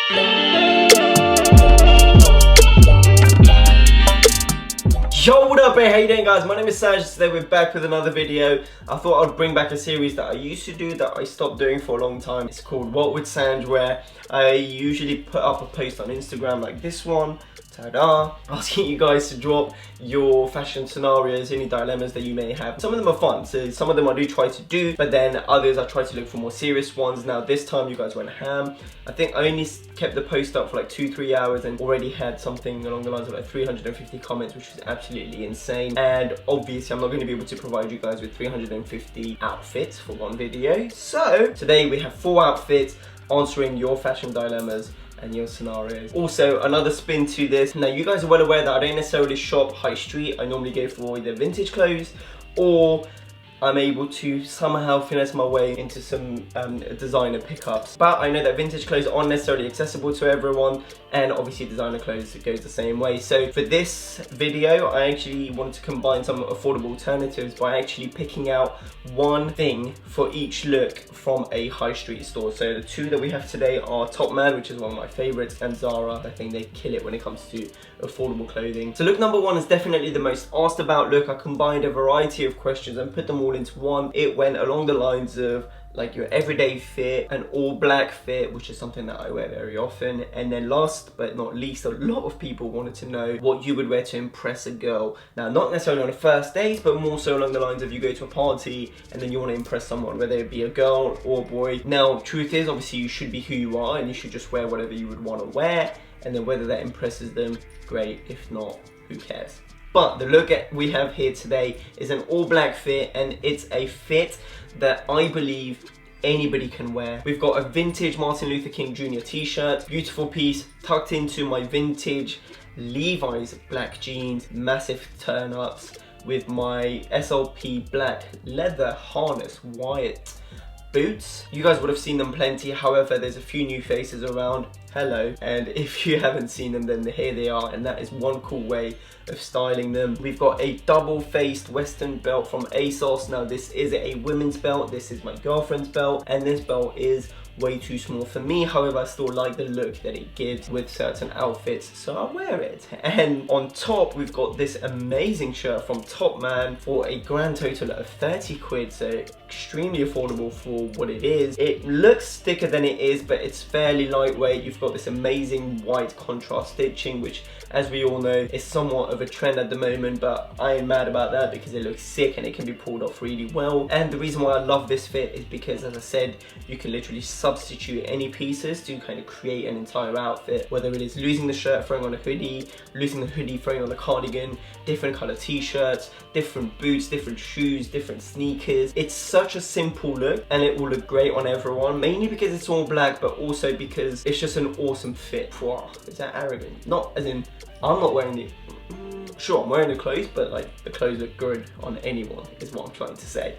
Yo, what up, hey, how you doing, guys? My name is Sanj. Today we're back with another video. I thought I'd bring back a series that I used to do that I stopped doing for a long time. It's called What with Sanj, where I usually put up a post on Instagram like this one, ta-da, asking you guys to drop your fashion scenarios, any dilemmas that you may have. Some of them are fun, so some of them I do try to do, but then others I try to look for more serious ones. Now this time you guys went ham. I think I only kept the post up for like 2-3 hours and already had something along the lines of like 350 comments, which is absolutely insane. And obviously I'm not going to be able to provide you guys with 350 outfits for one video. So today we have 4 outfits answering your fashion dilemmas and your scenarios. Also, another spin to this. Now, you guys are well aware that I don't necessarily shop high street. I normally go for either vintage clothes or I'm able to somehow finesse my way into some designer pickups. But I know that vintage clothes aren't necessarily accessible to everyone, and obviously designer clothes, it goes the same way. So for this video, I actually wanted to combine some affordable alternatives by actually picking out one thing for each look from a high street store. So the 2 that we have today are Top Man, which is one of my favorites, and Zara. I think they kill it when it comes to affordable clothing. So look number 1 is definitely the most asked about look. I combined a variety of questions and put them all into one. It went along the lines of like your everyday fit, an all black fit, which is something that I wear very often, and then last but not least, a lot of people wanted to know what you would wear to impress a girl. Now, not necessarily on a first date, but more so along the lines of you go to a party and then you want to impress someone, whether it be a girl or a boy. Now, truth is, obviously you should be who you are and you should just wear whatever you would want to wear, and then whether that impresses them, great. If not, who cares? But the look we have here today is an all black fit, and it's a fit that I believe anybody can wear. We've got a vintage Martin Luther King Jr. t-shirt, beautiful piece tucked into my vintage Levi's black jeans, massive turn-ups with my SLP black leather harness wired boots. You guys would have seen them plenty, however there's a few new faces around. Hello, and if you haven't seen them, then here they are, and that is one cool way of styling them. We've got a double-faced western belt from ASOS. Now this is a women's belt, this is my girlfriend's belt, and this belt is way too small for me. However, I still like the look that it gives with certain outfits, so I wear it. And on top, we've got this amazing shirt from Top Man for a grand total of 30 quid, so extremely affordable for what it is. It looks thicker than it is, but it's fairly lightweight. You've got this amazing white contrast stitching, which, as we all know, is somewhat of a trend at the moment, but I am mad about that because it looks sick and it can be pulled off really well. And the reason why I love this fit is because, as I said, you can literally substitute any pieces to kind of create an entire outfit, whether it is losing the shirt, throwing on a hoodie, losing the hoodie, throwing on a cardigan, different color t-shirts, different boots, different shoes, different sneakers. It's such a simple look and it will look great on everyone, mainly because it's all black, but also because it's just an awesome fit. Wow, is that arrogant? Not as in I'm not wearing the sure, I'm wearing the clothes, but like the clothes look good on anyone is what I'm trying to say.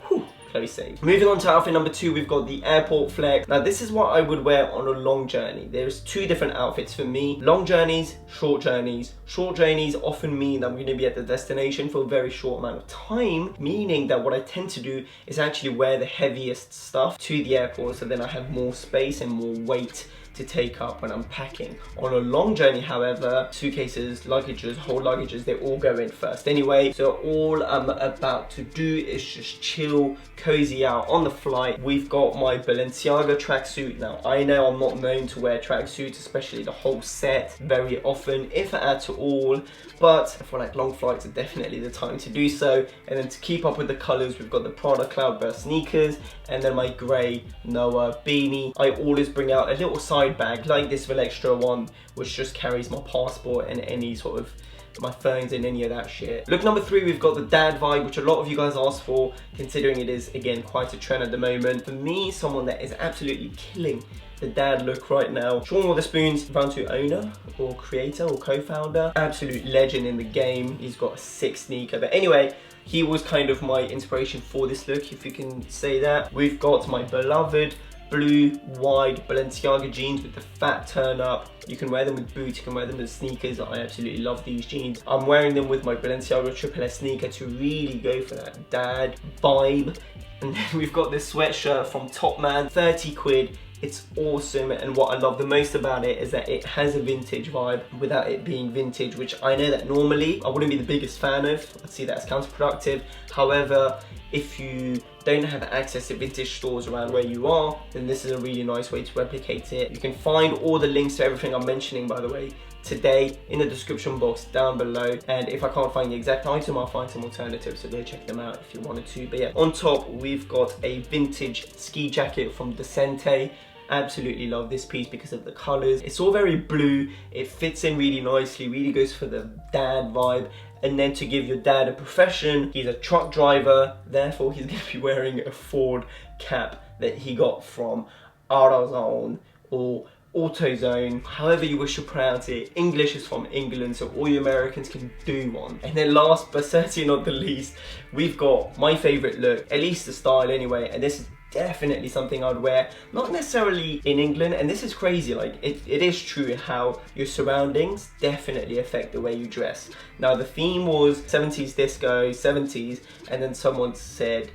Whew. Close save. Moving on to outfit number 2, we've got the airport flex. Now this is what I would wear on a long journey. There's 2 different outfits for me. Long journeys, short journeys. Short journeys often mean that I'm going to be at the destination for a very short amount of time, meaning that what I tend to do is actually wear the heaviest stuff to the airport, so then I have more space and more weight to take up when I'm packing. On a long journey, however, suitcases, luggages, whole luggages, they all go in first anyway. So all I'm about to do is just chill, cozy out on the flight. We've got my Balenciaga tracksuit. Now, I know I'm not known to wear tracksuits, especially the whole set, very often, if at all, but for like long flights, it's definitely the time to do so. And then to keep up with the colors, we've got the Prada Cloudburst sneakers, and then my grey Noah beanie. I always bring out a little side bag like this Extra one, which just carries my passport and any sort of my phones and any of that shit. Look number 3, we've got the dad vibe, which a lot of you guys asked for, considering it is again quite a trend at the moment. For me, someone that is absolutely killing the dad look right now, Sean Witherspoon's Vanuatu owner or creator or co-founder, absolute legend in the game. He's got a sick sneaker, but anyway, he was kind of my inspiration for this look, if you can say that. We've got my beloved blue wide Balenciaga jeans with the fat turn up. You can wear them with boots, you can wear them with sneakers. I absolutely love these jeans. I'm wearing them with my Balenciaga Triple S sneaker to really go for that dad vibe. And then we've got this sweatshirt from Top Man, 30 quid. It's awesome, and what I love the most about it is that it has a vintage vibe without it being vintage, which I know that normally I wouldn't be the biggest fan of. I'd see that as counterproductive. However, if you don't have access to vintage stores around where you are, then this is a really nice way to replicate it. You can find all the links to everything I'm mentioning, by the way, today in the description box down below, and if I can't find the exact item, I'll find some alternatives, so go check them out if you wanted to. But yeah, on top we've got a vintage ski jacket from Decente. Absolutely love this piece because of the colors. It's all very blue, it fits in really nicely, really goes for the dad vibe. And then to give your dad a profession, he's a truck driver, therefore he's going to be wearing a Ford cap that he got from AutoZone or AutoZone, however you wish to pronounce it. English is from England, so all you Americans can do one. And then last but certainly not the least, we've got my favorite look, at least the style anyway, and this is definitely something I'd wear, not necessarily in England, and this is crazy, like it is true how your surroundings definitely affect the way you dress. Now the theme was 70s disco, 70s, and then someone said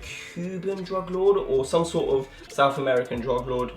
Cuban drug lord or some sort of South American drug lord.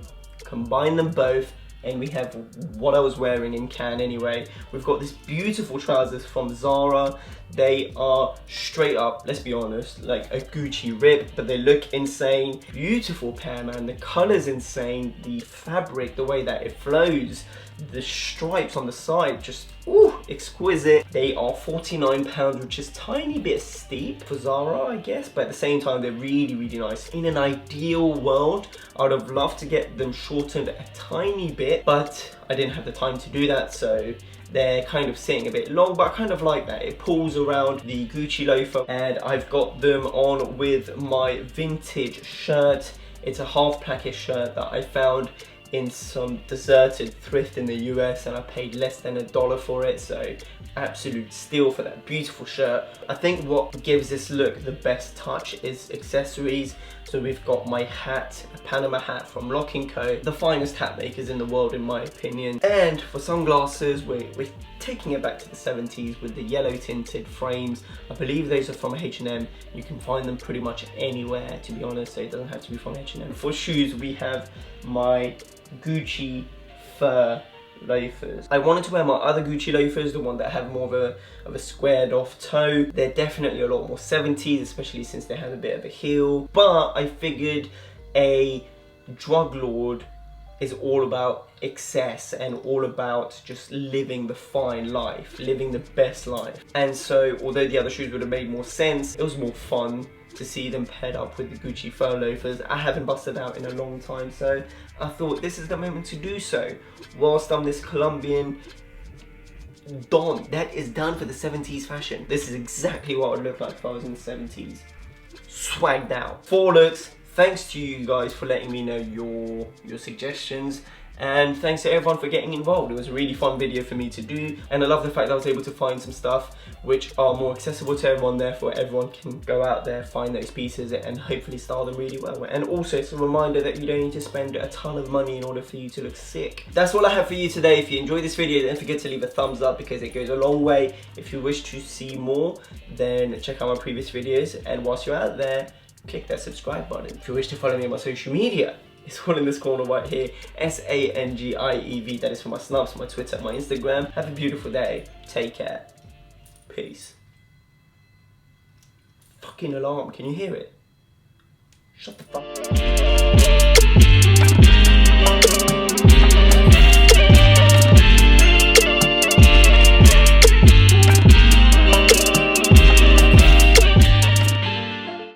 Combine them both and we have what I was wearing in Cannes anyway. We've got this beautiful trousers from Zara. They are straight up, let's be honest, like a Gucci rip, but they look insane. Beautiful pair, man. The color's insane. The fabric, the way that it flows, the stripes on the side, just ooh, exquisite. They are £49, which is a tiny bit steep for Zara, I guess, but at the same time, they're really, really nice. In an ideal world, I would have loved to get them shortened a tiny bit, but I didn't have the time to do that, so they're kind of sitting a bit long, but I kind of like that. It pulls around the Gucci loafer, and I've got them on with my vintage shirt. It's a half placket shirt that I found in some deserted thrift in the US, and I paid less than $1 for it, so absolute steal for that beautiful shirt. I think what gives this look the best touch is accessories. So we've got my hat, a Panama hat from Lock & Co, the finest hat makers in the world in my opinion. And for sunglasses, we're taking it back to the 70s with the yellow tinted frames. I believe those are from H&M. You can find them pretty much anywhere, to be honest, so it doesn't have to be from H&M. For shoes, we have my Gucci fur loafers. I wanted to wear my other Gucci loafers, the one that have more of a squared off toe. They're definitely a lot more 70s, especially since they have a bit of a heel. But I figured a drug lord is all about excess and all about just living the fine life, living the best life. And so, although the other shoes would have made more sense, it was more fun to see them paired up with the Gucci fur loafers. I haven't busted out in a long time, so I thought this is the moment to do so. Whilst I'm this Colombian don that is done for the 70s fashion. This is exactly what it would look like if I was in the 70s. Swagged out. 4 looks. Thanks to you guys for letting me know your suggestions. And thanks to everyone for getting involved. It was a really fun video for me to do, and I love the fact that I was able to find some stuff which are more accessible to everyone, therefore everyone can go out there, find those pieces and hopefully style them really well. And also it's a reminder that you don't need to spend a ton of money in order for you to look sick. That's all I have for you today. If you enjoyed this video, don't forget to leave a thumbs up because it goes a long way. If you wish to see more, then check out my previous videos, and whilst you're out there, click that subscribe button. If you wish to follow me on my social media, it's all in this corner right here, Sangiev. That is for my Snupps, my Twitter, my Instagram. Have a beautiful day. Take care. Peace. Fucking alarm, can you hear it? Shut the fuck up.